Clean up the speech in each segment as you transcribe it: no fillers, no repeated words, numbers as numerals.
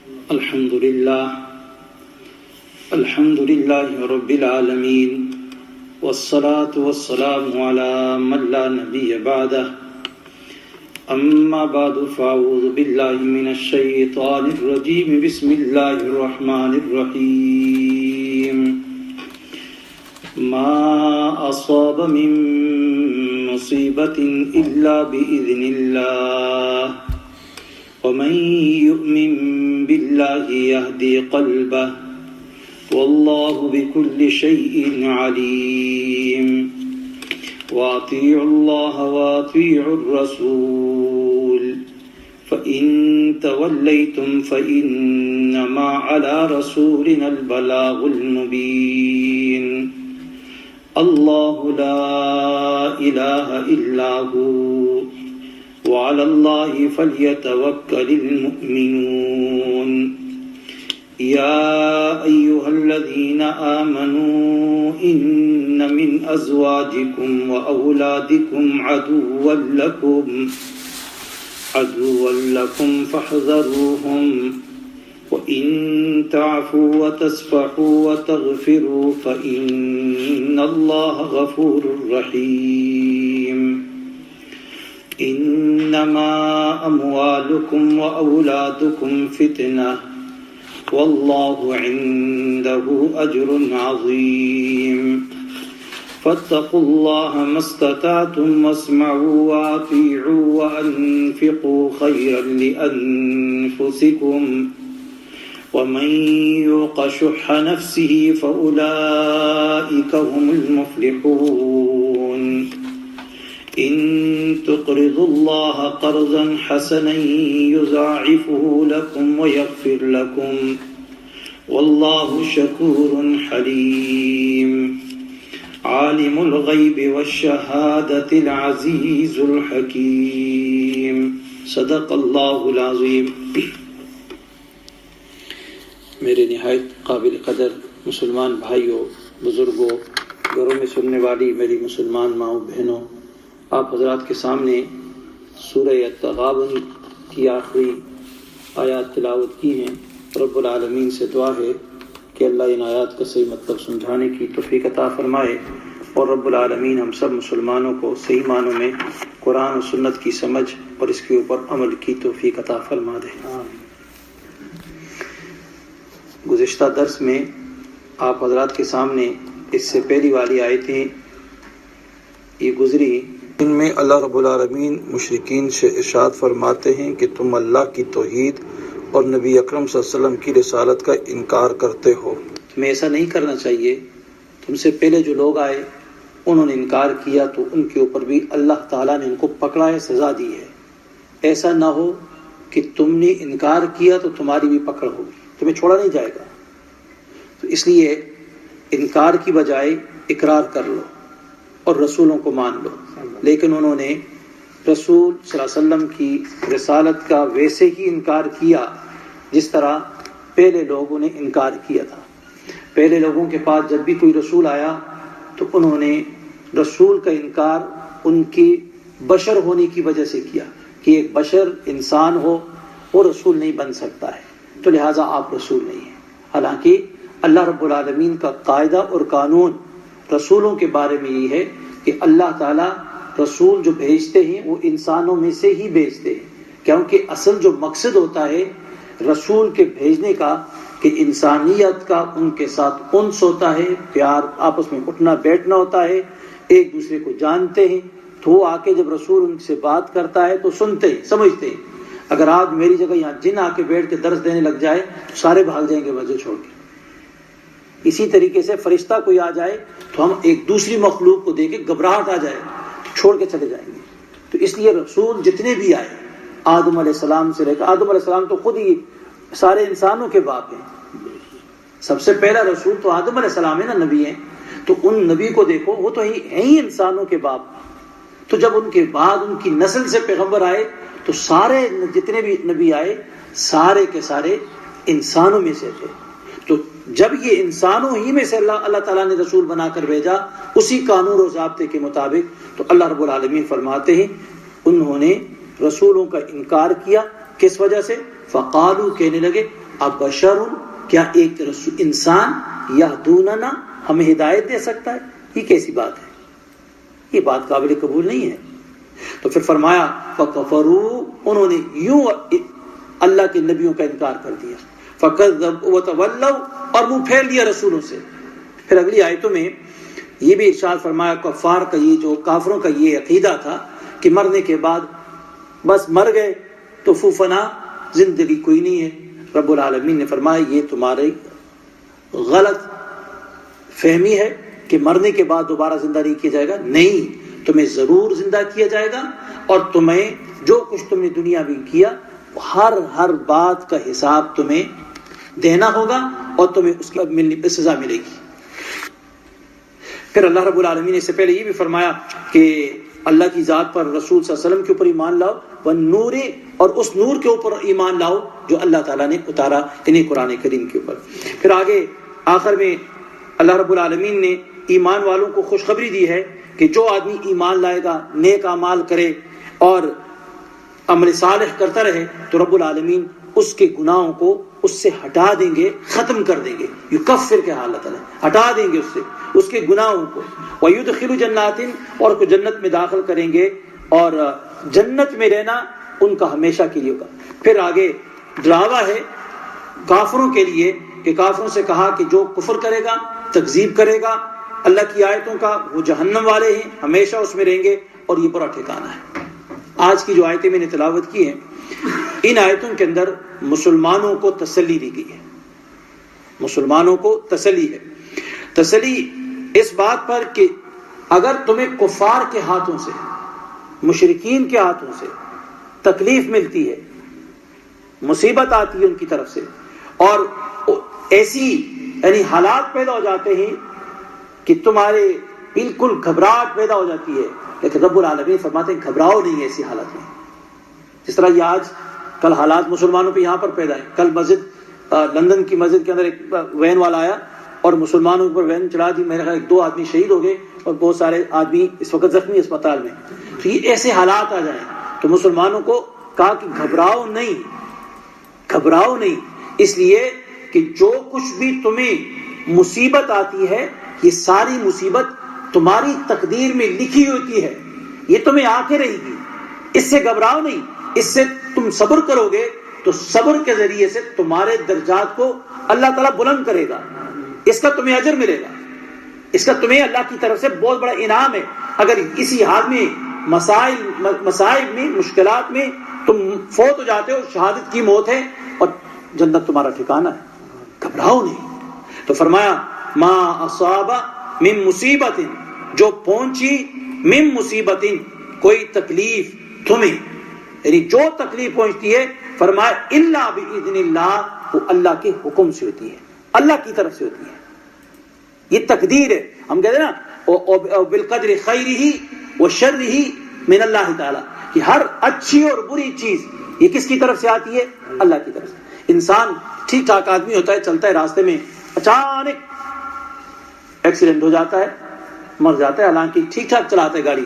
الحمد لله رب العالمين والصلاة والسلام على من لا نبي بعده أما بعد فأعوذ بالله من الشيطان الرجيم بسم الله الرحمن الرحيم ما أصاب من مصيبة إلا بإذن الله ومن يؤمن بالله يهدي قلبه والله بكل شيء عليم وأطيعوا الله وأطيعوا الرسول فإن توليتم فإنما على رسولنا البلاغ المبين الله لا إله إلا هو وعلى الله فليتوكل المؤمنون يا أيها الذين آمنوا إن من أزواجكم وأولادكم عدوا لكم فاحذروهم وإن تعفوا وتصفحوا وتغفروا فإن الله غفور رحيم إنما أموالكم وأولادكم فتنة والله عنده أجر عظيم فاتقوا الله ما استطعتم واسمعوا وأطيعوا وأنفقوا خيرا لأنفسكم ومن يوق شح نفسه فأولئك هم المفلحون إن تقرضوا الله قرضا حسنا يضاعفه لكم ويغفر لكم والله شكور حليم عالم الغيب والشهادة العزيز الحكيم صدق الله العظيم. میرے نہایت قابل قدر مسلمان بھائیوں، بزرگوں، گھروں میں سننے والی میری مسلمان ماؤں بہنوں، آپ حضرات کے سامنے سورہ التغابن کی آخری آیات تلاوت کی ہیں. رب العالمین سے دعا ہے کہ اللہ ان آیات کا صحیح مطلب سمجھانے کی توفیق عطا فرمائے اور رب العالمین ہم سب مسلمانوں کو صحیح معنوں میں قرآن و سنت کی سمجھ اور اس کے اوپر عمل کی توفیق عطا فرما دے. گزشتہ درس میں آپ حضرات کے سامنے اس سے پہلی والی آیتیں یہ گزری، ان میں اللہ رب العالمین مشرکین سے ارشاد فرماتے ہیں کہ تم اللہ کی توحید اور نبی اکرم صلی اللہ علیہ وسلم کی رسالت کا انکار کرتے ہو. تمہیں ایسا نہیں کرنا چاہیے. تم سے پہلے جو لوگ آئے انہوں نے انکار کیا تو ان کے اوپر بھی اللہ تعالیٰ نے ان کو پکڑا ہے، سزا دی ہے. ایسا نہ ہو کہ تم نے انکار کیا تو تمہاری بھی پکڑ ہوگی، تمہیں چھوڑا نہیں جائے گا. تو اس لیے انکار کی بجائے اقرار کر لو اور رسولوں کو مان لو. لیکن انہوں نے رسول صلی اللہ علیہ وسلم کی رسالت کا ویسے ہی انکار کیا جس طرح پہلے لوگوں نے انکار کیا تھا. پہلے لوگوں کے پاس جب بھی کوئی رسول آیا تو انہوں نے رسول کا انکار ان کی بشر ہونے کی وجہ سے کیا کہ ایک بشر انسان ہو وہ رسول نہیں بن سکتا ہے، تو لہٰذا آپ رسول نہیں ہیں. حالانکہ اللہ رب العالمین کا قاعدہ اور قانون رسولوں کے بارے میں یہ ہے کہ اللہ تعالیٰ رسول جو بھیجتے ہیں وہ انسانوں میں سے ہی بھیجتے ہیں، کیونکہ اصل جو مقصد ہوتا ہے رسول کے بھیجنے کا کہ انسانیت کا ان کے ساتھ انس ہوتا ہے، پیار، آپس میں اٹھنا بیٹھنا ہوتا ہے، ایک دوسرے کو جانتے ہیں. تو وہ آ کے جب رسول ان سے بات کرتا ہے تو سنتے ہیں، سمجھتے ہیں. اگر آج میری جگہ یہاں جن آ کے بیٹھ کے درس دینے لگ جائے تو سارے بھاگ جائیں گے وجہ چھوڑ کے. اسی طریقے سے فرشتہ کوئی آ جائے تو ہم ایک دوسری مخلوق کو دیکھ کے گھبراہٹ آ جائے چھوڑ کے چلے جائیں گے. تو اس لیے رسول جتنے بھی آئے آدم علیہ السلام سے لے کر، آدم علیہ السلام تو خود ہی سارے انسانوں کے باپ ہیں. سب سے پہلا رسول تو آدم علیہ السلام ہے نا، نبی ہیں. تو ان نبی کو دیکھو، وہ تو ہیں ہی انسانوں کے باپ. تو جب ان کے بعد ان کی نسل سے پیغمبر آئے تو سارے جتنے بھی نبی آئے سارے کے سارے انسانوں میں سے تھے. تو جب یہ انسانوں ہی میں سے اللہ تعالیٰ نے رسول بنا کر بھیجا اسی قانون و ضابطے کے مطابق، تو اللہ رب العالمین فرماتے ہیں انہوں نے رسولوں کا انکار کیا. کس وجہ سے؟ فقالو، کہنے لگے ابشر، کیا ایک انسان یہدوننا ہمیں ہدایت دے سکتا ہے؟ یہ کیسی بات ہے؟ یہ بات قابل قبول نہیں ہے۔ تو پھر فرمایا فکفروا، انہوں نے یوں اللہ کے نبیوں کا انکار کر دیا، فکذبوا وتولوا، اور منہ پھیر لیا رسولوں سے۔ پھر اگلی آیتوں میں یہ بھی ارشاد فرمایا کفار کا یہ جو کافروں کا یہ عقیدہ تھا کہ مرنے کے بعد بس مر گئے تو فوفنا، زندگی کوئی نہیں ہے۔ رب العالمین نے فرمایا یہ تمہاری غلط فہمی ہے کہ مرنے کے بعد دوبارہ زندہ نہیں کیا جائے گا، نہیں، تمہیں ضرور زندہ کیا جائے گا، اور تمہیں جو کچھ تم نے دنیا میں کیا ہر بات کا حساب تمہیں دینا ہوگا، اور تمہیں اس کی سزا ملے گی۔ پھر اللہ رب العالمین نے اس سے پہلے یہ بھی فرمایا کہ اللہ کی ذات پر، رسول صلی اللہ علیہ وسلم کے اوپر ایمان لاؤ، والنور، اور اس نور کے اوپر ایمان لاؤ جو اللہ تعالیٰ نے اتارا انہیں قرآن کریم کے اوپر۔ پھر آگے آخر میں اللہ رب العالمین نے ایمان والوں کو خوشخبری دی ہے کہ جو آدمی ایمان لائے گا، نیک اعمال کرے اور عمل صالح کرتا رہے، تو رب العالمین اس کے گناہوں کو اس سے ہٹا دیں گے، ختم کر دیں گے، یکفر کے حالت ہے، ہٹا دیں گے اس سے اس کے گناہوں کو، وَيُدْخِلُ جَنَّاتٍ، اور کو جنت میں داخل کریں گے، اور جنت میں رہنا ان کا ہمیشہ کے لیے ہوگا۔ پھر آگے ڈراوا ہے کافروں کے لیے کہ کافروں سے کہا کہ جو کفر کرے گا، تکذیب کرے گا اللہ کی آیتوں کا، وہ جہنم والے ہیں، ہمیشہ اس میں رہیں گے، اور یہ برا ٹھکانہ ہے۔ آج کی جو آیتیں میں نے تلاوت کی ہیں، ان آیتوں کے اندر مسلمانوں کو تسلی دی گئی ہے، مسلمانوں کو تسلی ہے، تسلی اس بات پر کہ اگر تمہیں کفار کے ہاتھوں سے، مشرکین کے ہاتھوں سے تکلیف ملتی ہے، مصیبت آتی ہے ان کی طرف سے، اور ایسی یعنی حالات پیدا ہو جاتے ہیں کہ تمہارے بالکل گھبراہٹ پیدا ہو جاتی ہے، لیکن رب العالمین فرماتے ہیں گھبراؤ نہیں ایسی حالت میں۔ جس طرح یہ آج کل حالات مسلمانوں پہ یہاں پر پیدا ہے۔ کل مسجد لندن کی مسجد کے اندر ایک وین والا آیا اور مسلمانوں پر وین چلا دی، میرے خیال 2 آدمی شہید ہو گئے اور بہت سارے آدمی اس وقت زخمی اسپتال میں۔ تو یہ ایسے حالات آ جائیں تو مسلمانوں کو کہا کہ گھبراؤ نہیں، گھبراؤ نہیں، اس لیے کہ جو کچھ بھی تمہیں مصیبت آتی ہے، یہ ساری مصیبت تمہاری تقدیر میں لکھی ہوتی ہے، یہ تمہیں آ کے رہے گی، اس سے گھبراؤ نہیں، اس سے تم صبر کرو گے تو صبر کے ذریعے سے تمہارے درجات کو اللہ تعالیٰ بلند کرے گا، اس کا تمہیں اجر ملے گا، اس کا تمہیں اللہ کی طرف سے بہت بڑا انعام ہے۔ اگر اسی حال میں مسائل میں، مشکلات میں تم فوت ہو جاتے ہو، شہادت کی موت ہے، اور جنت تمہارا ٹھکانہ ہے، گھبراؤ نہیں۔ تو فرمایا ما اصاب من مصیبت، جو پہنچی من مصیبت، کوئی تکلیف تمہیں، یعنی جو تکلیف پہنچتی ہے، فرمایا الا باذن اللہ، وہ اللہ کے حکم سے ہوتی ہے، اللہ کی طرف سے ہوتی ہے، یہ تقدیر ہے۔ ہم کہتے ہیں نا بالقدر خیرہ وشرہ من اللہ تعالی، کہ ہر اچھی اور بری چیز یہ کس کی طرف سے آتی ہے؟ اللہ کی طرف سے۔ انسان ٹھیک ٹھاک آدمی ہوتا ہے، چلتا ہے راستے میں، اچانک ایکسیڈنٹ ہو جاتا ہے، مر جاتا ہے، حالانکہ ٹھیک ٹھاک چلاتا ہے گاڑی،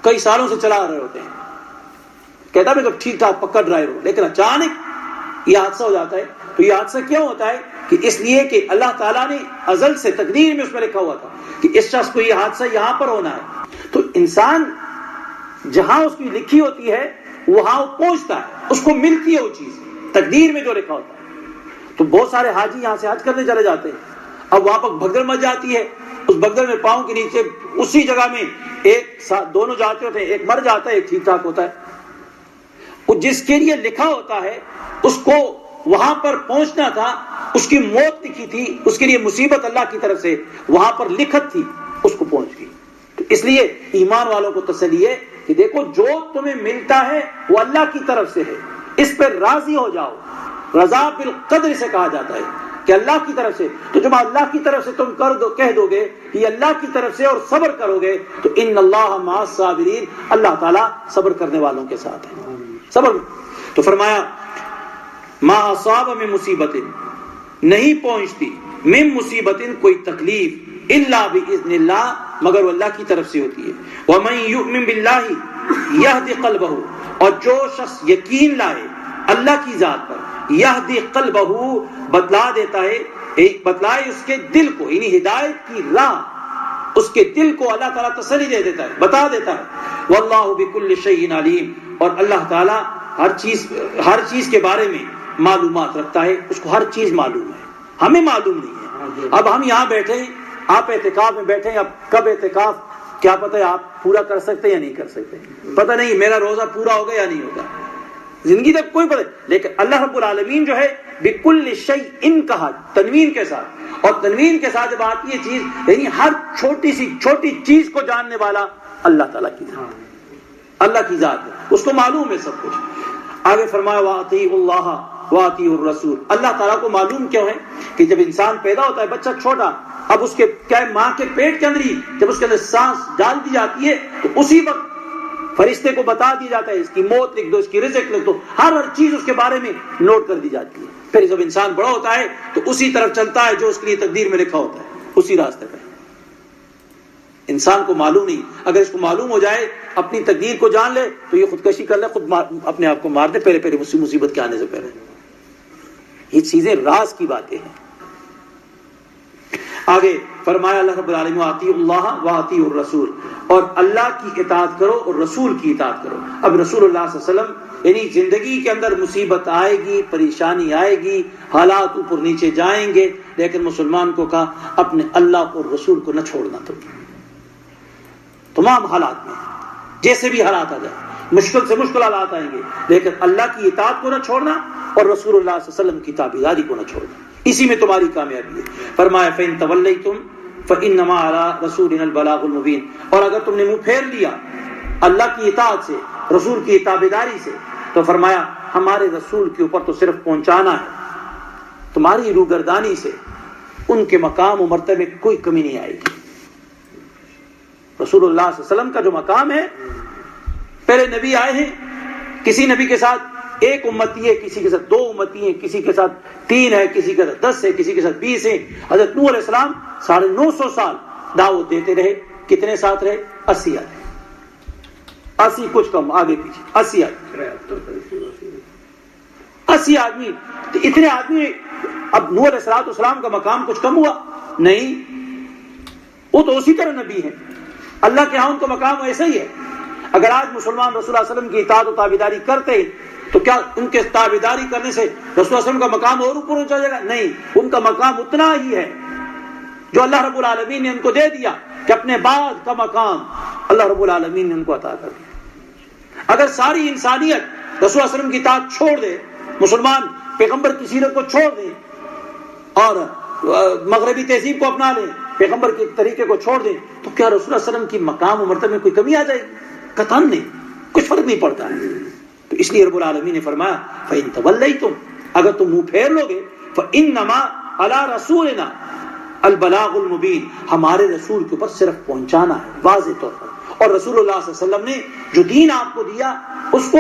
کئی سالوں سے چلا رہے ہوتے ہیں، کہتا ہے میں ٹھیک ٹھاک پکا ڈرائیور ہوں، لیکن اچانک یہ حادثہ ہو جاتا ہے۔ تو یہ حادثہ کیوں ہوتا ہے؟ کہ اس لیے کہ اللہ تعالیٰ نے ازل سے تقدیر میں اس میں لکھا ہوا تھا کہ اس شخص کو یہ حادثہ یہاں پر ہونا ہے۔ تو انسان جہاں اس کی لکھی ہوتی ہے وہاں وہ پہنچتا ہے، اس کو ملتی ہے وہ چیز، تقدیر میں جو لکھا ہوتا ہے۔ تو بہت سارے حاجی یہاں سے حج کرنے چلے جاتے ہیں، اب وہاں پر بھگدڑ مچ جاتی ہے، اس بھگدڑ میں پاؤں کے نیچے اسی جگہ میں دونوں جاتے ہوتے ہیں، ایک مر جاتا ہے، ایک ٹھیک ٹھاک ہوتا ہے۔ وہ جس کے لیے لکھا ہوتا ہے اس کو وہاں پر پہنچنا تھا، اس کی موت لکھی تھی، اس کے لیے مصیبت اللہ کی طرف سے وہاں پر لکھت تھی، اس کو پہنچ گئی۔ تو اس لیے ایمان والوں کو تسلی ہے کہ دیکھو جو تمہیں ملتا ہے وہ اللہ کی طرف سے ہے، اس پہ راضی ہو جاؤ۔ رضا بالقدر سے کہا جاتا ہے کہ اللہ کی طرف سے، تو جب اللہ کی طرف سے تم کہہ دو گے کہ یہ اللہ کی طرف سے اور صبر کرو گے تو ان اللہ مع الصابرین، اللہ تعالیٰ صبر کرنے والوں کے ساتھ ہے۔ صبر تو فرمایا ما اصاب من مصیبت، نہیں پہنچتی من مصیبت کوئی تکلیف الا باذن اللہ، مگر وہ اللہ کی طرف سے ہوتی ہے۔ ومن یؤمن باللہ یہد قلبہ، اور جو شخص یقین لائے اللہ کی ذات پر، یہدی قلبہ، بتلا دیتا ہے، بتلائے اس کے دل کو، یعنی ہدایت کی راہ اس کے دل کو اللہ تعالیٰ تسلی دے دیتا ہے، بتا دیتا ہے۔ واللہ بکل شیء علیم، اور اللہ تعالیٰ ہر چیز کے بارے میں معلومات رکھتا ہے، اس کو ہر چیز معلوم ہے، ہمیں معلوم نہیں ہے۔ اب ہم یہاں بیٹھے ہیں، آپ اعتکاف میں بیٹھے ہیں، اب کب اعتکاف کیا پتہ ہے آپ پورا کر سکتے یا نہیں کر سکتے، پتہ نہیں میرا روزہ پورا ہوگا یا نہیں ہوگا، زندگی تک کوئی پتہ، لیکن اللہ رب العالمین جو ہے بکل شیء کہا تنوین کے ساتھ، اور تنوین کے ساتھ جب آتی ہے چیز، یعنی ہر چھوٹی سی چھوٹی چیز کو جاننے والا اللہ تعالیٰ کی ذات، اللہ کی ذات ہے، اس کو معلوم ہے سب کچھ۔ آگے فرمایا وَأَطِیعُوا اللَّهَ وَأَطِیعُوا الرَّسُولَ، اللہ تعالیٰ کو معلوم کیوں ہے کہ جب انسان پیدا ہوتا ہے، بچہ چھوٹا، اب اس کے کیا ماں کے پیٹ کے اندر ہی جب اس کے اندر سانس ڈال دی جاتی ہے تو اسی وقت فرشتے کو بتا دیا جاتا ہے اس کی موت لکھ دو، اس کی رزق لکھ دو، ہر چیز اس کے بارے میں نوٹ کر دی جاتی ہے۔ پھر جب انسان بڑا ہوتا ہے تو اسی طرف چلتا ہے جو اس کے لیے تقدیر میں لکھا ہوتا ہے، اسی راستے پہ۔ انسان کو معلوم نہیں، اگر اس کو معلوم ہو جائے، اپنی تقدیر کو جان لے تو یہ خودکشی کر لے، خود اپنے آپ کو مار دے پہلے مصیبت کے آنے سے پہلے۔ یہ چیزیں راز کی باتیں ہیں۔ آگے فرمایا اللہ رب العالمین وَأَطِیعُوا اللَّهَ وَأَطِیعُوا الرَّسُولَ، اور اللہ کی اطاعت کرو اور رسول کی اطاعت کرو۔ اب رسول اللہ صلی اللہ علیہ وسلم، یعنی زندگی کے اندر مصیبت آئے گی، پریشانی آئے گی، حالات اوپر نیچے جائیں گے، لیکن مسلمان کو کہا اپنے اللہ اور رسول کو نہ چھوڑنا، تمام حالات میں جیسے بھی حالات آ جائیں، مشکل سے مشکل حالات آئیں گے، لیکن اللہ کی اطاعت کو نہ چھوڑنا اور رسول اللہ صلی اللہ علیہ وسلم کی تابعداری کو نہ چھوڑنا، اسی میں تمہاری کامیابی ہے۔ فرمایا فَإِن تَوَلَّيْتُمْ فَإِنَّمَا عَلَىٰ رَسُولِنَا الْبَلَاغُ الْمُبِينُ، اور اگر تم نے منہ پھیر لیا اللہ کی اطاعت سے، رسول کی تابعداری سے، تو فرمایا ہمارے رسول کے اوپر تو صرف پہنچانا ہے، تمہاری روگردانی سے ان کے مقام و مرتبے میں کوئی کمی نہیں آئے گی۔ رسول اللہ صلی اللہ علیہ وسلم کا جو مقام ہے، پہلے نبی آئے ہیں، کسی نبی کے ساتھ ایک امتی ہے، کسی کے ساتھ دو امتی ہیں، کسی کے ساتھ 3 ہے، کسی کے ساتھ 10 ہے، کسی کے ساتھ 20 ہیں۔ حضرت نوح علیہ السلام 950 سال دعوت دیتے رہے، کتنے ساتھ رہے؟ 80 آدمی، 80 کچھ کم، آگے پیچھے 80 آدمی، 80 آدمی، تو اتنے آدمی۔ اب نوح علیہ السلام کا مقام کچھ کم ہوا؟ نہیں، وہ تو اسی طرح نبی ہیں، اللہ کے ہاں ان کا مقام ایسا ہی ہے۔ اگر آج مسلمان رسول اللہ علیہ وسلم کی اطاعت و تابعداری کرتے تو کیا ان کے تابعداری کرنے سے رسول اللہ علیہ وسلم کا مقام اور اوپر چلا جائے گا؟ نہیں، ان کا مقام اتنا ہی ہے جو اللہ رب العالمین نے ان کو دے دیا، کہ اپنے بعد کا مقام اللہ رب العالمین نے ان کو عطا کر دیا۔ اگر ساری انسانیت رسول اللہ علیہ وسلم کی اطاعت چھوڑ دے، مسلمان پیغمبر کی سیرت کو چھوڑ دیں اور مغربی تہذیب کو اپنا لیں، پیغمبر کے طریقے کو چھوڑ دیں، تو کیا رسول اللہ علیہ وسلم کی مقام و مرتبے میں کوئی کمی آ جائے گی؟ قطعاً نہیں، کچھ فرق نہیں پڑتا ہے۔ تو اس لیے رب العالمین نے فرمایا فَإِن تَوَلَّيْتُمْ، اگر تم منہ پھیر لو گے، فَإِنَّمَا عَلَىٰ رَسُولِنَا الْبَلَاغُ الْمُبِينُ، ہمارے رسول کے اوپر صرف پہنچانا ہے واضح طور پر۔ اور رسول اللہ صلی اللہ علیہ وسلم نے جو دین آپ کو دیا، اس کو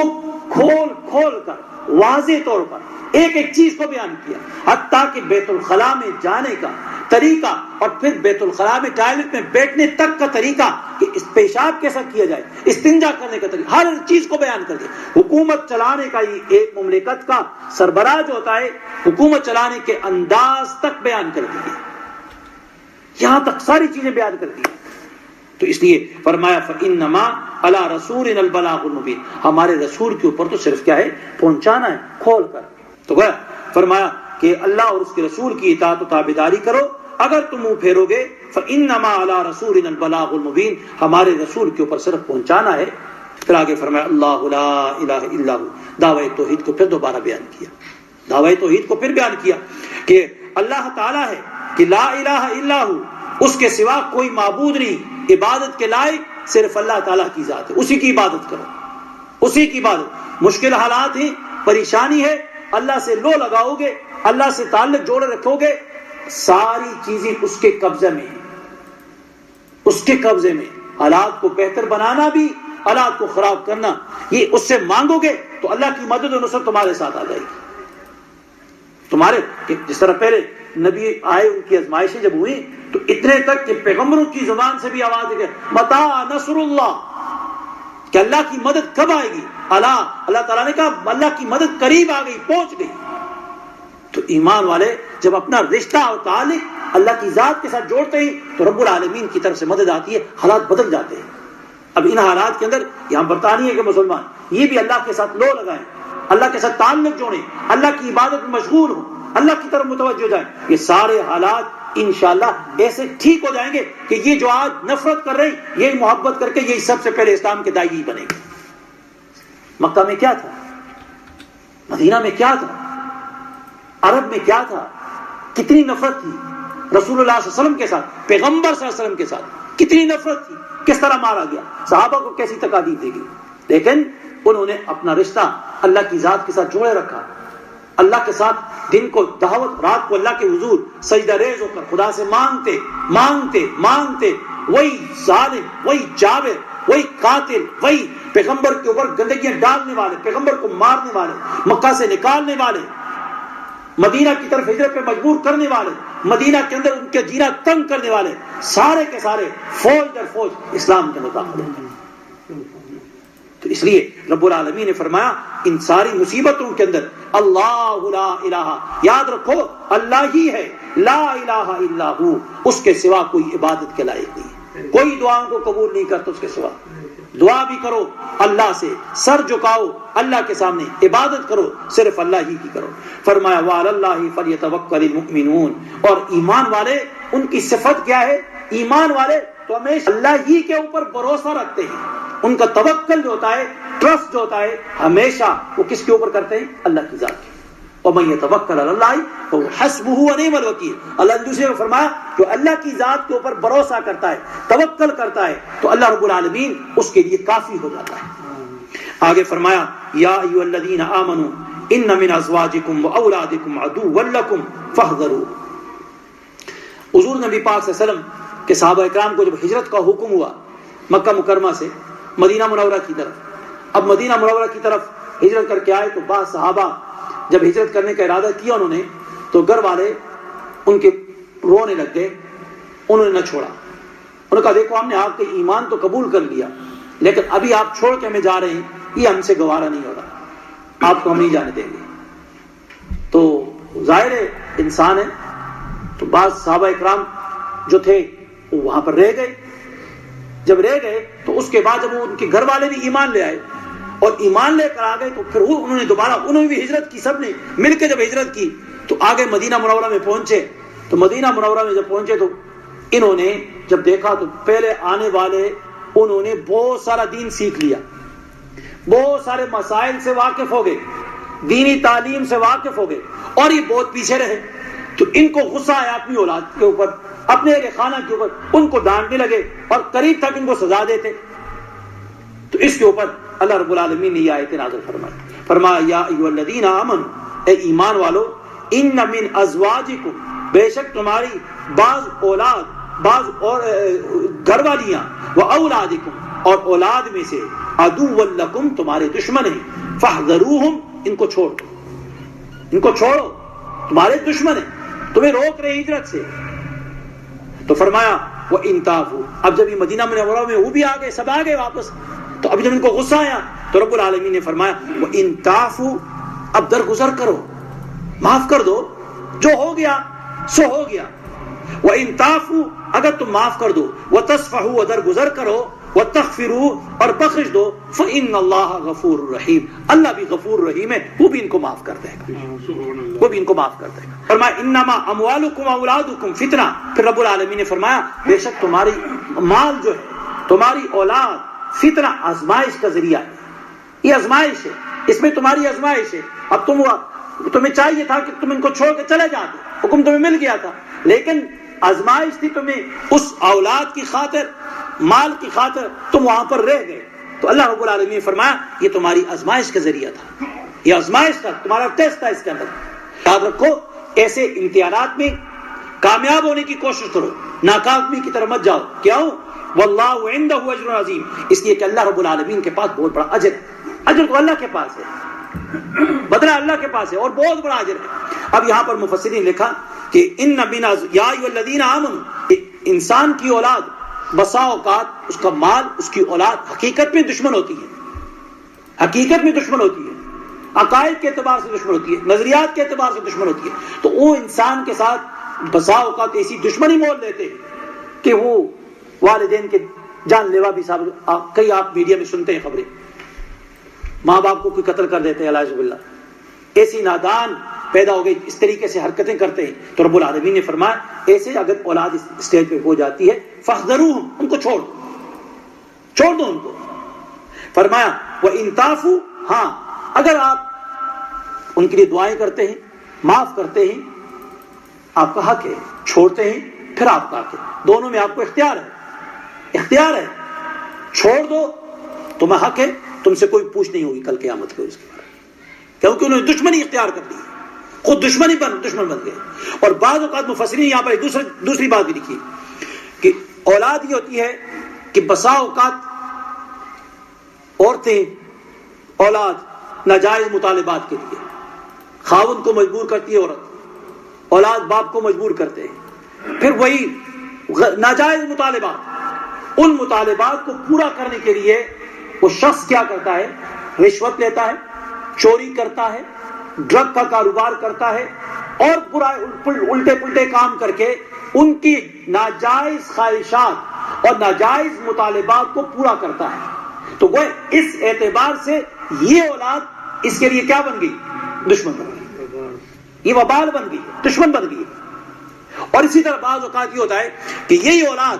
کھول کھول کر واضح طور پر ایک ایک چیز کو بیان کیا، حتیٰ کہ بیت الخلاء میں جانے کا طریقہ، اور پھر بیت الخلاء میں ٹوائلٹ میں بیٹھنے تک کا طریقہ، کہ پیشاب کیسا کیا جائے، استنجا کرنے کا طریقہ، ہر چیز کو بیان کر دیا۔ حکومت چلانے کا، یہ ایک مملکت کا سربراہ جو ہوتا ہے، حکومت چلانے کے انداز تک بیان کر دیا، یہاں تک ساری چیزیں بیان کر دی۔ تو اس لیے فرمایا فَإِنَّمَا عَلَىٰ رَسُولِنَا الْبَلَاغُ الْمُبِينُ، ہمارے رسول کے اوپر تو صرف کیا ہے؟ پہنچانا ہے، کھول کر۔ تو فرمایا کہ اللہ اور اس کے رسول کی اطاعت و تابعداری کرو، اگر تم منہ پھیرو گے فَإِنَّمَا عَلَىٰ رَسُولِنَا الْبَلَاغُ الْمُبِينُ، ہمارے رسول کے اوپر صرف پہنچانا ہے۔ پھر آگے فرمایا اللہ لا الہ الا ہو، دعوی توحید کو پھر دوبارہ بیان کیا، دعوی توحید کو پھر بیان کیا کہ اللہ تعالیٰ ہے، کہ لا الہ الا ہو، اس کے سوا کوئی معبود نہیں، عبادت کے لائق صرف اللہ تعالیٰ کی ذات ہے، اسی کی عبادت کرو، اسی کی عبادت۔ مشکل حالات ہیں، پریشانی ہے، اللہ سے لو لگاؤ گے، اللہ سے تعلق جوڑے رکھو گے، ساری چیزیں اس کے قبضے میں ہیں، اس کے قبضے میں۔ حالات کو بہتر بنانا بھی، حالات کو خراب کرنا، یہ اس سے مانگو گے تو اللہ کی مدد و نصرت تمہارے ساتھ آ جائے گی۔ تمہارے جس طرح پہلے نبی آئے، ان کی آزمائشیں جب ہوئی تو اتنے تک کہ پیغمبروں کی زبان سے بھی آواز ہے متی نصر اللہ، کہ اللہ کی مدد کب آئے گی؟ اللہ تعالیٰ نے کہا اللہ کی مدد قریب آ گئی، پہنچ گئی۔ تو ایمان والے جب اپنا رشتہ اور تعلق اللہ کی ذات کے ساتھ جوڑتے ہیں تو رب العالمین کی طرف سے مدد آتی ہے، حالات بدل جاتے ہیں۔ اب ان حالات کے اندر یہاں برطانیہ کے مسلمان یہ بھی اللہ کے ساتھ لو لگائیں، اللہ کے ساتھ تعلق جوڑیں، اللہ کی عبادت میں مشغول ہوں، اللہ کی طرف متوجہ جائیں، یہ سارے حالات انشاءاللہ ایسے ٹھیک ہو جائیں گے کہ یہ جو آج نفرت کر رہے ہیں یہی محبت کر کے یہی سب سے پہلے اسلام کے داعی بنے گے۔ مکہ میں کیا تھا، مدینہ میں کیا تھا، عرب میں کیا تھا، کتنی نفرت تھی رسول اللہ صلی اللہ علیہ وسلم کے ساتھ، پیغمبر صلی اللہ علیہ وسلم کے ساتھ کتنی نفرت تھی، کس طرح مارا گیا، صحابہ کو کیسی تکالیف دی گئی، لیکن انہوں نے اپنا رشتہ اللہ کی ذات کے ساتھ جوڑے رکھا، اللہ کے ساتھ دن کو دعوت، رات کو اللہ کے حضور سجدہ ریز ہو کر خدا سے مانگتے مانگتے مانگتے، وہی ظالم، وہی جابر، وہی قاتل، وہی پیغمبر کے اوپر گندگیاں ڈالنے والے، پیغمبر کو مارنے والے، مکہ سے نکالنے والے، مدینہ کی طرف ہجرت پہ مجبور کرنے والے، مدینہ کے اندر ان کے جینا تنگ کرنے والے، سارے کے سارے فوج در فوج اسلام کے مطابق ہوتے ہیں۔ تو اس لیے رب العالمین نے فرمایا ان ساری مصیبتوں کے اندر اللہ لا الہ، یاد رکھو اللہ ہی ہے، لا الہ الا ہو، اس کے سوا کوئی عبادت کے لائق نہیں، کوئی دعاؤں کو قبول نہیں کرتا اس کے سوا۔ دعا بھی کرو اللہ سے، سر جھکاؤ اللہ کے سامنے، عبادت کرو صرف اللہ ہی کی کرو۔ فرمایا وعلی اللہ فلیتوکل المؤمنون، اور ایمان والے ان کی صفت کیا ہے، ایمان والے تو ہمیشہ اللہ ہی کے اوپر بھروسہ رکھتے ہیں، ان کا توکل جو ہوتا ہے، ٹرسٹ جو ہوتا ہے، ہمیشہ وہ کس کے اوپر کرتے ہیں، اللہ کی ذات کے۔ وَمَن يَتَوَكَّلْ عَلَى اللَّهِ فَهُوَ حَسْبُهُ وَنِعْمَ الْوَكِيلُ، اللہ نے دوسرے میں فرمایا جو اللہ کی ذات کے اوپر بھروسہ کرتا ہے، توکل کرتا ہے، تو اللہ رب العالمین اس کے لیے کافی ہو جاتا ہے۔ آگے فرمایا یا ایھا الذین آمنوا ان من ازواجکم واولادکم عدوا لکم فاحذروا۔ حضور نبی پاک صلی اللہ علیہ وسلم کے صحابہ اکرام کو جب ہجرت کا حکم ہوا مکہ مکرمہ سے مدینہ منورہ کی طرف، اب مدینہ منورہ کی طرف ہجرت کر کے آئے تو بعض صحابہ جب ہجرت کرنے کا ارادہ کیا انہوں نے تو گھر والے ان کے رونے لگ گئے، انہوں نے نہ چھوڑا، انہوں نے کہا دیکھو ہم نے آپ کے ایمان تو قبول کر لیا لیکن ابھی آپ چھوڑ کے ہمیں جا رہے ہیں، یہ ہم سے گوارا نہیں ہو رہا، آپ کو ہم نہیں جانے دیں گے۔ تو ظاہر ہے انسان ہے، تو بعض صحابہ اکرام جو تھے وہ وہاں پر رہ گئے، جب رہ گئے تو اس کے بعد جب ان کے گھر والے بھی ایمان لے آئے اور ایمان لے کر آ گئے تو پھر انہوں نے دوبارہ انہوں نے بھی ہجرت کی، سب نے مل کے جب ہجرت کی تو آگے مدینہ منورہ میں پہنچے، تو مدینہ منورہ میں جب پہنچے تو انہوں نے جب دیکھا تو پہلے آنے والے انہوں نے بہت سارا دین سیکھ لیا، بہت سارے مسائل سے واقف ہو گئے، دینی تعلیم سے واقف ہو گئے، اور یہ بہت پیچھے رہے، تو ان کو غصہ آیا اپنی اولاد کے اوپر، اپنے اہل خانہ کے اوپر، ان کو ڈانٹنے لگے اور قریب تک ان کو سزا دیتے۔ تو اس کے اوپر اللہ رب العالمین نے یہ آیت نازل فرمائی، فرمایا یا ایھا الذین آمنوا، اے ایمان والو، ان من ازواجکم، بے شک تمہاری بعض اولاد، بعض اور گھر والیاں، و اولادکم، اور اولاد میں سے، عدوا لکم، تمہارے دشمن ہیں، فاحذروہم، ان کو چھوڑ دو، ان کو چھوڑو، تمہارے دشمن ہیں، تمہیں روک رہے ہجرت سے۔ تو فرمایا وَإِن تَعْفُوا، اب جب یہ مدینہ منورہ میں وہ بھی آ گئے، سب آ گئے واپس، تو اب جب ان کو غصہ آیا تو رب العالمین نے فرمایا وَإِن تَعْفُوا، اب درگزر کرو، معاف کر دو، جو ہو گیا سو ہو گیا، وَإِن تَعْفُوا، اگر تم معاف کر دو، وَتَصْفَحُوا، اور درگزر کرو، وَتَغْفِرُوا، اور بخش دو، فَإِنَّ اللَّهَ غَفُورٌ رَحِيمٌ، اللہ بھی غفور رحیم ہے، وہ بھی ان کو معاف کر دے گا، وہ بھی ان کو معاف کر دے گا۔ فرمایا انما اموالکم اولادکم فتنہ، پھر رب العالمین نے فرمایا بے شک تمہاری مال جو ہے، تمہاری اولاد، فتنہ، آزمائش کا ذریعہ ہے، یہ آزمائش ہے، اس میں تمہاری آزمائش ہے۔ اب تمہیں چاہیے تھا کہ تم ان کو چھوڑ کے چلے جاتے، حکم تمہیں مل گیا تھا، لیکن آزمائش تھی تمہیں، اس اولاد کی خاطر، مال کی خاطر تم وہاں پر رہ گئے، تو اللہ رب العالمین نے فرمایا یہ تمہاری آزمائش کا ذریعہ تھا، یہ آزمائش تھا، تمہارا ٹیسٹ تھا اس کے اندر۔ یاد رکھو ایسے امتحانات میں کامیاب ہونے کی کوشش کرو، ناکامی کی طرف مت جاؤ، کیوں؟ واللہ عندہ اجر عظیم، اس لیے کہ اللہ رب العالمین کے پاس بہت بڑا اجر ہے، اجر تو اللہ کے پاس ہے، بدلہ اللہ کے پاس ہے، اور بہت بڑا اجر ہے۔ اب یہاں پر مفسرین نے لکھا کہ ان من یا ایھا الذین آمنوا، انسان کی اولاد بسا اوقات اس کا مال، اس کی اولاد حقیقت میں دشمن ہوتی ہے، حقیقت میں دشمن ہوتی ہے، عقائد کے اعتبار سے دشمن ہوتی ہے، نظریات کے اعتبار سے دشمن ہوتی ہے، تو وہ انسان کے ساتھ بسا اوقات ایسی دشمنی مول لیتے کہ وہ والدین کے جان لیوا بھی صاحب، کئی آپ میڈیا میں سنتے ہیں خبریں، ماں باپ کو کوئی قتل کر دیتے ہیں، اعوذ باللہ، ایسی نادان پیدا ہو گئی، اس طریقے سے حرکتیں کرتے ہیں۔ تو رب العالمین نے فرمایا ایسے اگر اولاد اس اسٹیج پہ ہو جاتی ہے فاحذروہم، ان کو چھوڑ دو ان کو۔ فرمایا وَإِن تَعْفُوا، ہاں اگر آپ ان کے لیے دعائیں کرتے ہیں، معاف کرتے ہیں، آپ کا حق ہے، چھوڑتے ہیں پھر آپ کا حق ہے، دونوں میں آپ کو اختیار ہے، چھوڑ دو تمہیں حق ہے، تم سے کوئی پوچھ نہیں ہوگی کل قیامت کے اس کے بارے میں، کیونکہ انہوں نے دشمنی اختیار کر دی، خود دشمن بن گئے۔ اور بعض اوقات مفسرین یہاں پر دوسری بات بھی لکھی کہ اولاد یہ ہوتی ہے کہ بسا اوقات عورتیں اولاد ناجائز مطالبات کے لیے خاوند کو مجبور کرتی ہے، عورت اولاد باپ کو مجبور کرتے ہیں، پھر وہی ناجائز مطالبات، ان مطالبات کو پورا کرنے کے لیے وہ شخص کیا کرتا ہے، رشوت لیتا ہے، چوری کرتا ہے، ڈرگ کا کاروبار کرتا ہے، اور پورا الٹے پلٹے کام کر کے ان کی ناجائز خواہشات اور ناجائز مطالبات کو پورا کرتا ہے۔ تو وہ اس اعتبار سے یہ اولاد اس کے لیے کیا بن گئی، دشمن بن گئی، یہ وبال بن گئی، دشمن بن گئی۔ اور اسی طرح بعض اوقات یہ ہوتا ہے کہ یہی اولاد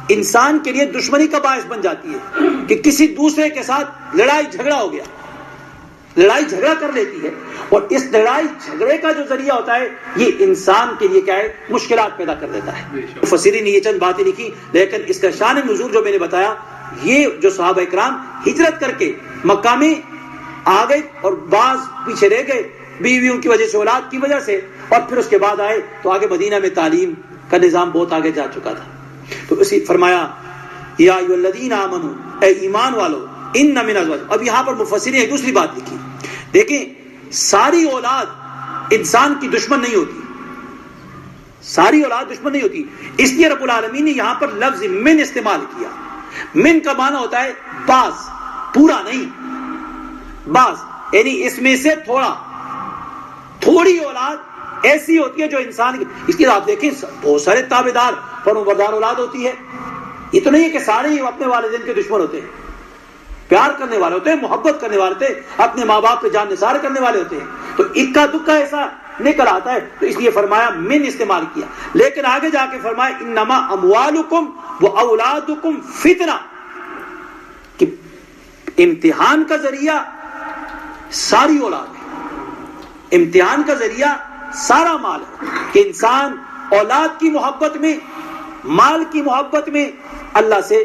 انسان کے لیے دشمنی کا باعث بن جاتی ہے کہ کسی دوسرے کے ساتھ لڑائی جھگڑا ہو گیا، لڑائی جھگڑا کر لیتی ہے، اور اس لڑائی جھگڑے کا جو ذریعہ ہوتا ہے یہ انسان کے لیے کیا ہے، مشکلات پیدا کر دیتا ہے۔ مفسرین نے یہ چند باتیں لکھی، لیکن اس کا شان نزول جو میں نے بتایا، یہ جو صحابہ کرام ہجرت کر کے مکہ میں آ گئے اور بعض پیچھے رہ گئے بیویوں کی وجہ سے، اولاد کی وجہ سے، اور پھر اس کے بعد آئے تو آگے مدینہ میں تعلیم کا نظام بہت آگے جا چکا تھا۔ تو اسی فرمایا یا ایھا الذین آمنوا، اے ایمان والو، ان من ازواجکم۔ اب یہاں پر مفسرین نے ایک دوسری بات لکھی، دیکھیں ساری اولاد انسان کی دشمن نہیں ہوتی، ساری اولاد دشمن نہیں ہوتی، اس لیے رب العالمین نے یہاں پر لفظ من استعمال کیا۔ من کا معنی ہوتا ہے بعض، پورا نہیں، بعض، یعنی اس میں سے تھوڑی اولاد ایسی ہوتی ہے جو انسان کی، اس لیے آپ دیکھیں بہت سارے تابعدار فرمانبردار اولاد ہوتی ہے، یہ تو نہیں ہے کہ سارے ہی اپنے والدین کے دشمن ہوتے ہیں، پیار کرنے والے ہوتے ہیں، محبت کرنے والے ہوتے ہیں، اپنے ماں باپ پہ جان نثار کرنے والے ہوتے ہیں، تو اکا دکا ایسا نکل آتا ہے، تو اس لیے فرمایا من استعمال کیا۔ لیکن آگے جا کے فرمایا انما اموالکم واولادکم فتنہ، کہ امتحان کا ذریعہ ساری اولاد ہے، امتحان کا ذریعہ سارا مال ہے، کہ انسان اولاد کی محبت میں، مال کی محبت میں اللہ سے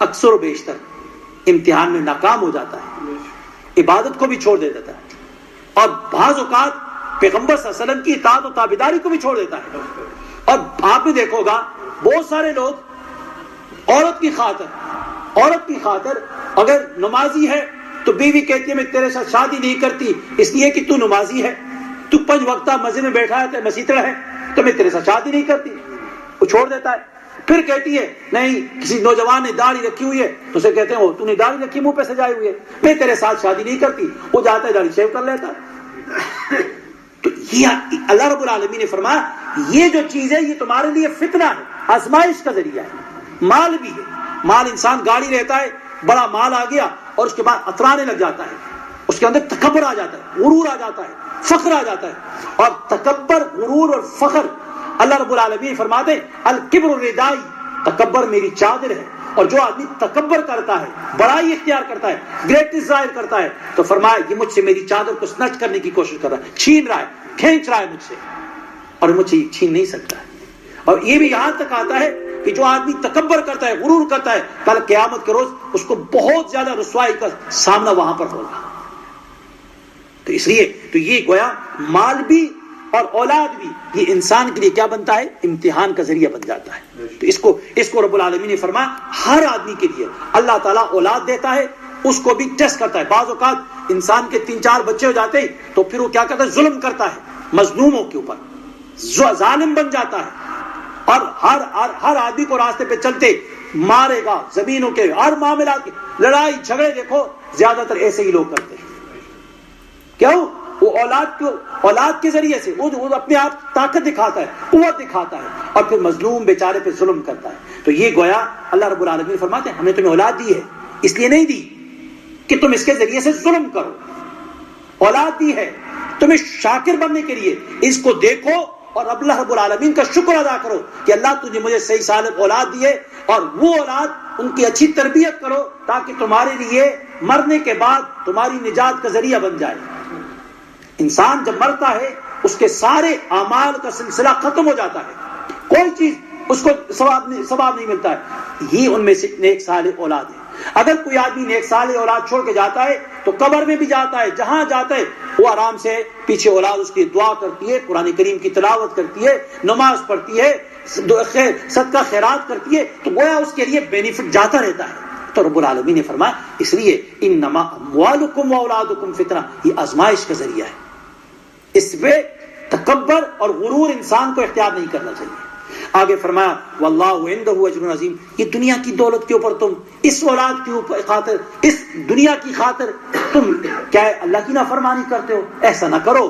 اکثر و بیشتر امتحان میں ناکام ہو جاتا ہے، عبادت کو بھی چھوڑ دے دیتا ہے، اور بعض اوقات پیغمبر صلی اللہ علیہ وسلم کی اطاعت و تابعداری کو بھی چھوڑ دیتا ہے۔ اور آپ نے دیکھو گا بہت سارے لوگ عورت کی خاطر اگر نمازی ہے تو بیوی کہتی ہے میں تیرے ساتھ شادی نہیں کرتی اس لیے کہ تو نمازی ہے، تو 5 وقتہ مسجد میں بیٹھا ہے، مسیطڑ ہے، تو میں تیرے ساتھ شادی نہیں کرتی، وہ چھوڑ دیتا ہے۔ پھر کہتی ہے نہیں، کسی نوجوان نے داڑھی رکھی ہوئی ہے تو اسے کہتے ہیں تو نے داڑھی رکھی، منہ پہ سجائی ہوئی ہے، میں تیرے ساتھ شادی نہیں کرتی، وہ جاتا ہے داڑھی شیو کر لیتا ہے۔ تو یہ اللہ رب العالمین نے فرمایا یہ جو چیز ہے یہ تمہارے لیے فتنہ ہے، آزمائش کا ذریعہ ہے۔ مال بھی ہے، مال انسان گاڑی رہتا ہے، بڑا مال آ گیا اور اس کے بعد اترانے لگ جاتا ہے، اس کے اندر تکبر آ جاتا ہے، غرور آ جاتا ہے، فخر آ جاتا ہے، اور تکبر، غرور اور فخر، اللہ رب العالمین فرماتے ہیں الکبر ردائی، تکبر میری چادر ہے۔ اور جو آدمی تکبر کرتا ہے، بڑائی اختیار کرتا ہے، گریٹنس ظاہر کرتا ہے، تو فرمایا یہ مجھ سے میری چادر کو سنچ کرنے کی کوشش کر رہا ہے، چھین رہا ہے، کھینچ رہا ہے مجھ سے، اور مجھ سے چھین نہیں سکتا ہے۔ اور یہ بھی یہاں تک آتا ہے کہ جو آدمی تکبر کرتا ہے، غرور کرتا ہے، کل قیامت کے روز اس کو بہت زیادہ رسوائی کا سامنا وہاں پر ہوگا۔ تو اس لیے تو یہ گویا مال بھی اور اولاد بھی یہ انسان کے لیے کیا بنتا ہے، امتحان کا ذریعہ بن جاتا ہے۔ تو اس کو رب العالمین نے فرمایا ہر آدمی کے لیے اللہ تعالیٰ اولاد دیتا ہے، اس کو بھی ٹیسٹ کرتا ہے۔ بعض اوقات انسان کے 3-4 بچے ہو جاتے ہیں تو پھر وہ کیا کرتا ہے، ظلم کرتا ہے مظلوموں کے اوپر، ظالم بن جاتا ہے، اور ہر آدمی کو راستے پہ چلتے مارے گا، زمینوں کے ہر معاملات کی لڑائی جھگڑے دیکھو زیادہ تر ایسے ہی لوگ کرتے ہیں، کیوں؟ وہ اولاد کے ذریعے سے وہ اپنے آپ طاقت دکھاتا ہے، قوت دکھاتا ہے، اور پھر مظلوم بیچارے پہ ظلم کرتا ہے۔ تو یہ گویا اللہ رب العالمین فرماتے ہیں ہم نے تمہیں اولاد دی ہے، اس لیے نہیں دی کہ تم اس کے ذریعے سے ظلم کرو، اولاد دی ہے تمہیں شاکر بننے کے لیے، اس کو دیکھو اور اللہ رب العالمین کا شکر ادا کرو کہ اللہ تجھے مجھے صحیح سالم اولاد دی ہے، اور وہ اولاد ان کی اچھی تربیت کرو تاکہ تمہارے لیے مرنے کے بعد تمہاری نجات کا ذریعہ بن جائے۔ انسان جب مرتا ہے اس کے سارے اعمال کا سلسلہ ختم ہو جاتا ہے، کوئی چیز اس کو ثواب نہیں ملتا ہے، یہ ان میں سے نیک صالح اولاد ہے۔ اگر کوئی آدمی نیک صالح اولاد چھوڑ کے جاتا ہے تو قبر میں بھی جاتا ہے، جہاں جاتا ہے وہ آرام سے پیچھے اولاد اس کی دعا کرتی ہے، قرآن کریم کی تلاوت کرتی ہے، نماز پڑھتی ہے، صدقہ خیرات کرتی ہے، تو گویا اس کے لیے بینیفٹ جاتا رہتا ہے۔ تو رب العالمین نے فرمایا اس لیے انما اموالکم واولادکم فتنہ، یہ آزمائش کا ذریعہ ہے، اس پہ تکبر اور غرور انسان کو اختیار نہیں کرنا چاہیے۔ آگے فرمایا واللہ عندہ اجر عظیم، یہ دنیا کی دولت کے اوپر تم اس اولاد کی خاطر، اس دنیا کی خاطر تم کیا ہے اللہ کی نافرمانی کرتے ہو، ایسا نہ کرو۔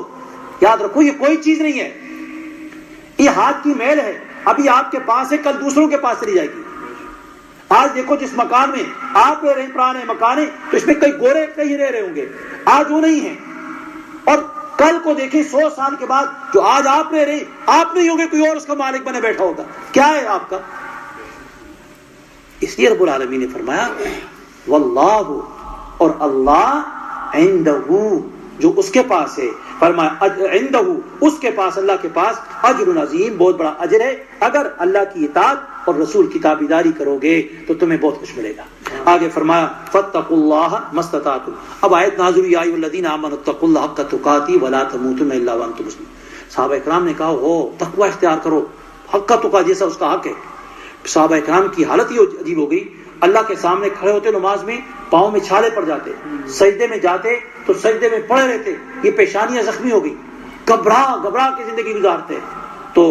یاد رکھو یہ کوئی چیز نہیں ہے، یہ ہاتھ کی میل ہے، ابھی آپ کے پاس ہے کل دوسروں کے پاس چلی جائے گی۔ آج دیکھو جس مکان میں آپ رہ رہے ہیں پرانے مکان ہیں تو اس میں کئی گورے کہیں رہ رہے ہوں گے، آج وہ نہیں ہیں، اور کل کو دیکھیں 100 سال کے بعد جو آج آپ رہ رہے آپ نہیں ہوں گے، کوئی اور اس کا مالک بنے بیٹھا ہوگا، کیا ہے آپ کا؟ اس لیے رب العالمین نے فرمایا واللہ، اور اللہ عندہ، جو اس کے پاس ہے، فرمایا عندہ، اس کے پاس، اللہ کے پاس اجر عظیم، بہت بڑا اجر ہے۔ اگر اللہ کی اطاعت اور رسول کی تابعداری کرو گے تو تمہیں بہت کچھ ملے گا۔ آگے فرمایا فاتقوا اللہ ما استطعتم، اب آیت نازل ہوئی یا ایھا الذین آمنوا اتقوا اللہ حق تقاتہ ولا تموتن الا وانتم مسلمون۔ صحابہ اکرام نے کہا ہو تقوی اختیار کرو، حق کا تقا جیسا اس کا حق ہے۔ صحابہ اکرام کی حالت ہی عجیب ہو گئی، اللہ کے سامنے کھڑے ہوتے نماز میں، پاؤں میں چھالے پڑ جاتے، سجدے میں جاتے تو سجدے میں پڑے رہتے، یہ پیشانیاں زخمی ہو گئی، گھبرا کے زندگی گزارتے۔ تو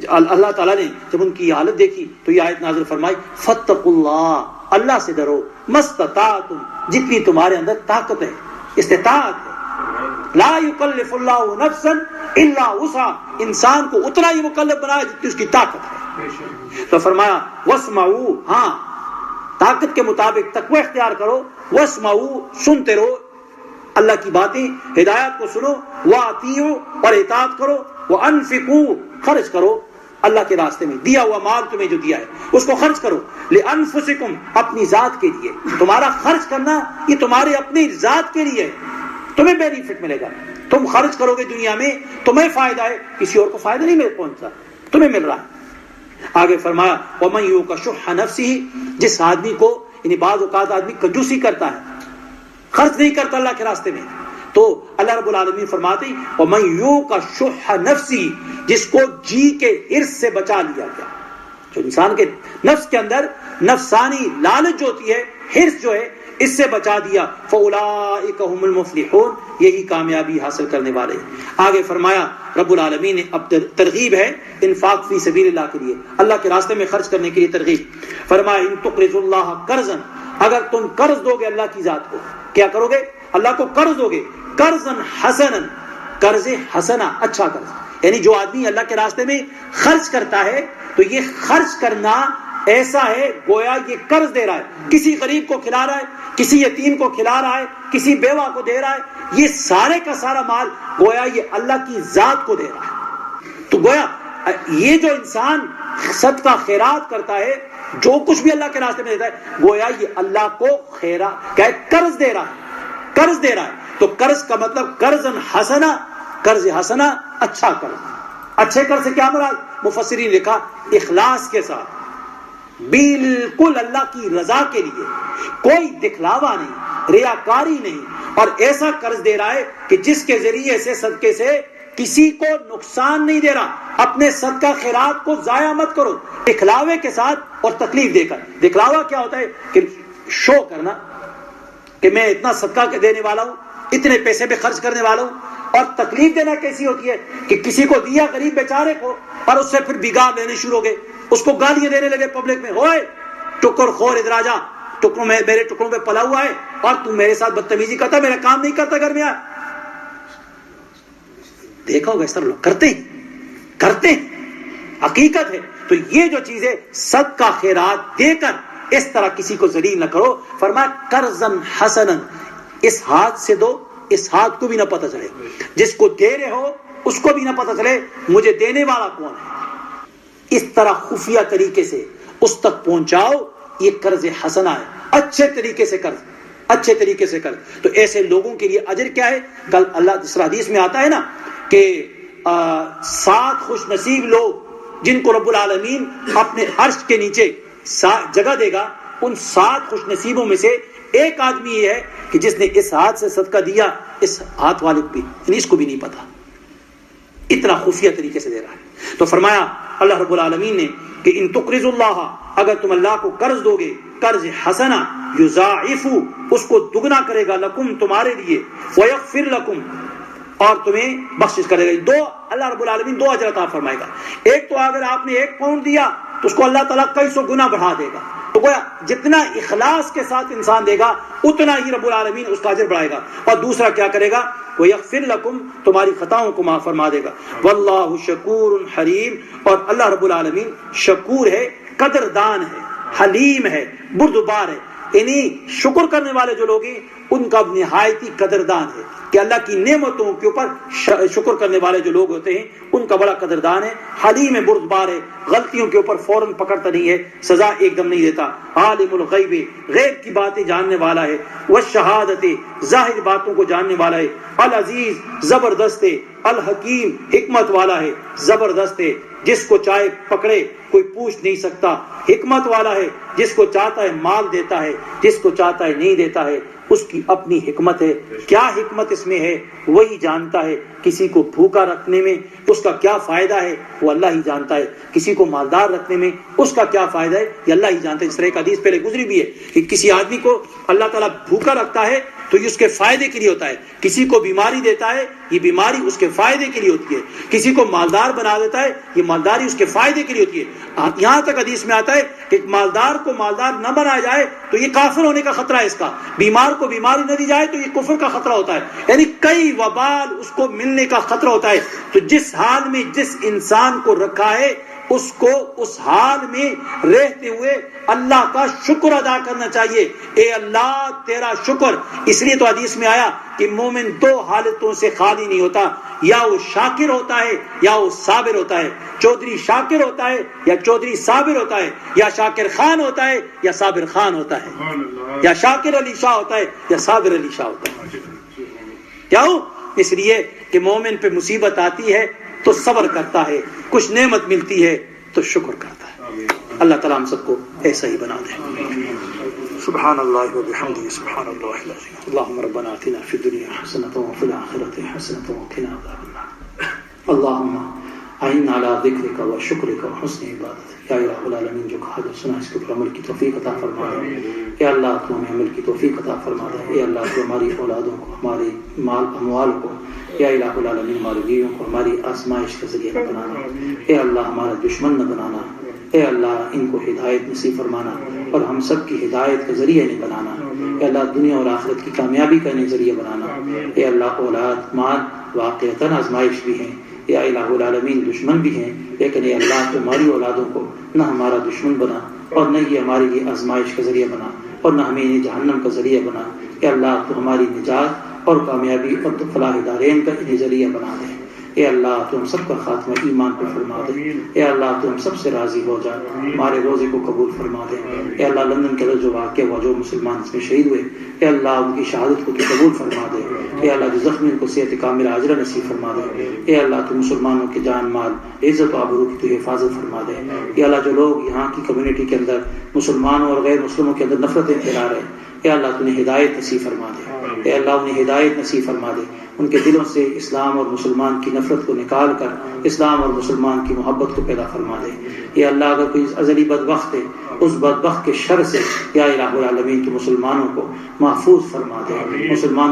اللہ تعالیٰ نے جب ان کی حالت دیکھی تو یہ آیت نازل فرمائی فاتقوا اللہ، اللہ سے ڈرو، مستطاعتم، جتنی تمہارے اندر طاقت ہے، استطاعت ہے، لا یکلف اللہ نفسا الا وسعها، انسان کو اتنا ہی مکلف بنایا جتنی اس کی طاقت ہے۔ تو فرمایا واسمعوا، ہاں طاقت کے مطابق تقوی اختیار کرو، واسمعوا، سنتے رہو اللہ کی باتیں، ہدایات کو سنو، واطیعوا، اور اطاعت کرو، وانفقوا، خرچ کرو اللہ کے راستے میں، دیا ہوا مال تمہیں جو دیا ہے اس کو خرچ کرو، لانفسکم، اپنی ذات کے لیے، تمہارا خرچ کرنا یہ تمہارے اپنی ذات کے لیے ہے، تمہیں بینیفٹ ملے گا، تم خرچ کرو گے دنیا میں تمہیں فائدہ ہے، کسی اور کو فائدہ نہیں مل پہنچتا، تمہیں مل رہا ہے۔ آگے فرمایا ومن یوق شح نفسہ، جس آدمی کو، یعنی بعض اوقات آدمی کنجوسی کرتا ہے، خرچ نہیں کرتا اللہ کے راستے میں، تو اللہ رب العالمین فرماتے ہیں ومن یوق شح نفسہ، جس کو جی کے حرص سے بچا لیا گیا، جو انسان کے نفس کے اندر نفسانی لالچ جو ہوتی ہے، حرص جو ہے، اس سے بچا دیا، فاولئک هم المفلحون، یہی کامیابی حاصل کرنے والے ہیں۔ آگے فرمایا رب العالمین نے، اب ترغیب ہے انفاق فی سبیل اللہ کے لیے، اللہ کے راستے میں خرچ کرنے کے لیے ترغیب۔ فرمایا ان تقرضوا اللہ قرضا، اگر تم قرض دو گے اللہ کی ذات کو، کیا کرو گے؟ اللہ کو قرض دو گے، قرضا حسنا، قرض حسنا، اچھا قرض، یعنی جو آدمی اللہ کے راستے میں خرچ کرتا ہے تو یہ خرچ کرنا ایسا ہے گویا یہ قرض دے رہا ہے، کسی غریب کو کھلا رہا ہے، کسی یتیم کو کھلا رہا ہے، کسی بیوہ کو دے رہا ہے، یہ سارے کا سارا مال گویا یہ اللہ کی ذات کو دے رہا ہے۔ تو گویا یہ جو انسان صدقہ خیرات کرتا ہے، جو کچھ بھی اللہ کے راستے میں دیتا ہے، گویا یہ اللہ کو قرض دے رہا ہے، قرض دے رہا ہے۔ تو قرض کا مطلب قرضاً حسنا، قرض حسنا، اچھا قرض۔ اچھے قرض سے کیا مراد؟ مفسرین نے لکھا اخلاص کے ساتھ، بالکل اللہ کی رضا کے لیے، کوئی دکھلاوا نہیں، ریاکاری نہیں، اور ایسا قرض دے رہا ہے کہ جس کے ذریعے سے، صدقے سے کسی کو نقصان نہیں دے رہا۔ اپنے صدقہ خیرات کو ضائع مت کرو دکھلاوے کے ساتھ اور تکلیف دے کر۔ دکھلاوا کیا ہوتا ہے؟ کہ شو کرنا کہ میں اتنا صدقہ دینے والا ہوں، اتنے پیسے پہ خرچ کرنے والا ہوں۔ اور تکلیف دینا کیسی ہوتی ہے کہ کسی کو دیا غریب بیچارے کو، اور اس سے پھر بگاڑ لینے شروع ہو گئے، اس کو گالیاں دینے لگے پبلک میں، ہوئے ٹکر خور ادھر آ جا، ٹکروں میں، میرے ٹکڑوں پہ پلا ہوا ہے اور تم میرے ساتھ بدتمیزی کرتا، میرا کام نہیں کرتا گھر میں، دیکھا ہوگا اس طرح لوگ کرتے ہیں حقیقت ہے. تو یہ جو چیزیں صدقہ خیرات دے کر اس طرح کسی کو ذلیل نہ کرو. فرمایا قرضاً حسنا، اس ہاتھ سے دو، اس ہاتھ کو بھی نہ پتہ چلے، جس کو دے رہے ہو اس کو بھی نہ پتہ چلے مجھے دینے والا کون ہے. اس طرح خفیہ طریقے سے اس تک پہنچاؤ، یہ قرض حسنہ ہے. اچھے طریقے سے قرض. تو ایسے لوگوں کے لیے اجر کیا ہے؟ کل اللہ جس حدیث میں آتا ہے نا کہ 7 خوش نصیب لوگ جن کو رب العالمین اپنے عرش کے نیچے جگہ دے گا، ان 7 خوش نصیبوں میں سے ایک آدمی یہ ہے کہ جس نے اس ہاتھ سے صدقہ دیا، اس ہاتھ والے بھی، یعنی اس کو بھی نہیں پتا، اتنا خفیہ طریقے سے دے رہا ہے. تو فرمایا اللہ رب العالمین نے کہ ان تقرضوا اللہ، اگر تم اللہ کو قرض دو گے، قرض حسنہ، یضاعف، اس کو دگنا کرے گا، لکم، تمہارے لیے، ویغفر لکم، اور تمہیں بخشش کرے گا. دو اللہ رب العالمین 2 اجر عطا فرمائے گا. ایک تو اگر آپ نے 1 پاؤنڈ دیا تو اس کو اللہ تعالیٰ کئی 100 گنا بڑھا دے گا. تو گویا جتنا اخلاص کے ساتھ انسان دے گا اتنا ہی رب العالمین اس کا اجر بڑھائے گا. اور دوسرا کیا کرے گا؟ وَيَغْفِرْ لَكُمْ، تمہاری خطاؤں کو معاف فرما دے گا. وَاللَّهُ شَكُورٌ حَلِيمٌ، اور اللہ رب العالمین شکور ہے، قدردان ہے، حلیم ہے، بردبار ہے. یعنی شکر کرنے والے جو لوگ ہیں ان کا نہایت ہی قدردان ہے کہ اللہ کی نعمتوں کے اوپر شکر کرنے والے جو لوگ ہوتے ہیں ان کا بڑا قدردان ہے. حلیم ہے، بردبار ہے، غلطیوں کے اوپر فوراً پکڑتا نہیں ہے، سزا ایک دم نہیں دیتا. عالم الغیب، غیب کی باتیں جاننے والا ہے، والشہادت، ظاہر باتوں کو جاننے والا ہے. العزیز، زبردست ہے. الحکیم، حکمت والا ہے، زبردست ہے، جس کو چاہے پکڑے کوئی پوچھ نہیں سکتا. حکمت والا ہے، جس کو چاہتا ہے مال دیتا ہے، جس کو چاہتا ہے نہیں دیتا ہے. اس کی اپنی حکمت ہے. کیا حکمت اس میں ہے وہی جانتا ہے. کسی کو بھوکا رکھنے میں اس کا کیا فائدہ ہے وہ اللہ ہی جانتا ہے. کسی کو مالدار رکھنے میں اس کا کیا فائدہ ہے یہ اللہ ہی جانتا ہے. اس طرح ایک حدیث پہلے گزری بھی ہے کہ کسی آدمی کو اللہ تعالیٰ بھوکا رکھتا ہے تو یہ اس کے فائدے کے لیے ہوتا ہے. کسی کو بیماری دیتا ہے یہ بیماری اس کے فائدے کے لیے ہوتی ہے. کسی کو مالدار بنا دیتا ہے یہ مالداری اس کے فائدے کے لیے ہوتی ہے. یہاں تک حدیث میں آتا ہے کہ مالدار کو مالدار نہ بنایا جائے تو یہ کافر ہونے کا خطرہ ہے اس کا. بیمار کو بیماری نہ دی جائے تو یہ کفر کا خطرہ ہوتا ہے. یعنی کئی وبال اس کو ملنے کا خطرہ ہوتا ہے. تو جس حال میں جس انسان کو رکھا ہے اس کو اس حال میں رہتے ہوئے اللہ کا شکر ادا کرنا چاہیے. اے اللہ تیرا شکر. اس لیے تو حدیث میں آیا کہ مومن 2 حالتوں سے خالی نہیں ہوتا، یا وہ شاکر ہوتا ہے یا وہ صابر ہوتا ہے. چودھری شاکر ہوتا ہے یا چودھری صابر ہوتا ہے، یا شاکر خان ہوتا ہے یا صابر خان ہوتا ہے، یا شاکر علی شاہ ہوتا ہے یا صابر علی شاہ ہوتا ہے. کیوں؟ اس لیے کہ مومن پہ مصیبت آتی ہے تو صبر کرتا ہے، کچھ نعمت ملتی ہے تو شکر کرتا ہے. اللہ تعالیٰ ہم سب کو ایسا ہی بنا دے. سبحان اللہ و بحمدہ، سبحان اللہ العظیم. اللہم ربنا آتنا فی الدنیا حسنۃ وفی الآخرۃ حسنۃ وقنا عذاب النار. اللہم اعنا علی ذکرک و شکرک و حسن عبادتک. یا الہ العالمین جو کہا جو سنا اس کے اوپر عمل کی توفیق عطا فرما دے. اے اللہ تو ہمیں عمل کی توفیق عطا فرما دے. اے اللہ تو ہماری اولادوں کو، ہمارے مال اموال کو، اے الہ العالمین ہماری بیویوں کو ہماری آزمائش کا ذریعہ نہ بنانا. اے اللہ ہمارا دشمن نہ بنانا. اے اللہ ان کو ہدایت نصیب فرمانا اور ہم سب کی ہدایت کا ذریعہ نہیں بنانا. اے اللہ دنیا اور آخرت کی کامیابی کا نہیں ذریعہ بنانا. اے اللہ اولاد مال واقعتاً آزمائش بھی ہیں، اے الہ العالمین دشمن بھی ہیں، لیکن اے اللہ تمہاری اولادوں کو نہ ہمارا دشمن بنا اور نہ یہ ہمارے لیے آزمائش کا ذریعہ بنا اور نہ ہمیں انہیں جہنم کا ذریعہ بنا. اے اللہ تو ہماری نجات اور کامیابی اور تو فلاح دارین کا انہیں ذریعہ بنا دے. اے اللہ تو ہم سب کا خاتمہ ایمان پر فرما دے. اے اللہ تو ہم سب سے راضی ہو جا، ہمارے روزے کو قبول فرما دے. اے اللہ لندن کے اندر جو واقعہ ہوا، جو مسلمان اس میں شہید ہوئے، اے اللہ ان کی شہادت کو تو قبول فرما دے. اے اللہ جو زخمی ان کو صحت کامل عاجلہ نصیب فرما دے. اے اللہ تو مسلمانوں کے جان مال عزت و آبرو کی تو حفاظت فرما دے. اے اللہ جو لوگ یہاں کی کمیونٹی کے اندر مسلمانوں اور غیر مسلموں کے اندر نفرتیں پھیلا رہے ہیں، اے اللہ تو انہیں ہدایت نصیب فرما دے. اے اللہ انہیں ہدایت نصیب فرما دے. ان کے دلوں سے اسلام اور مسلمان کی نفرت کو نکال کر اسلام اور مسلمان کی محبت کو پیدا فرما دے. اے اللہ اگر کوئی ازلی بدبخت ہے اس بدبخت کے شر سے یا الہ العالمین تو مسلمانوں کو محفوظ فرما دے. مسلمان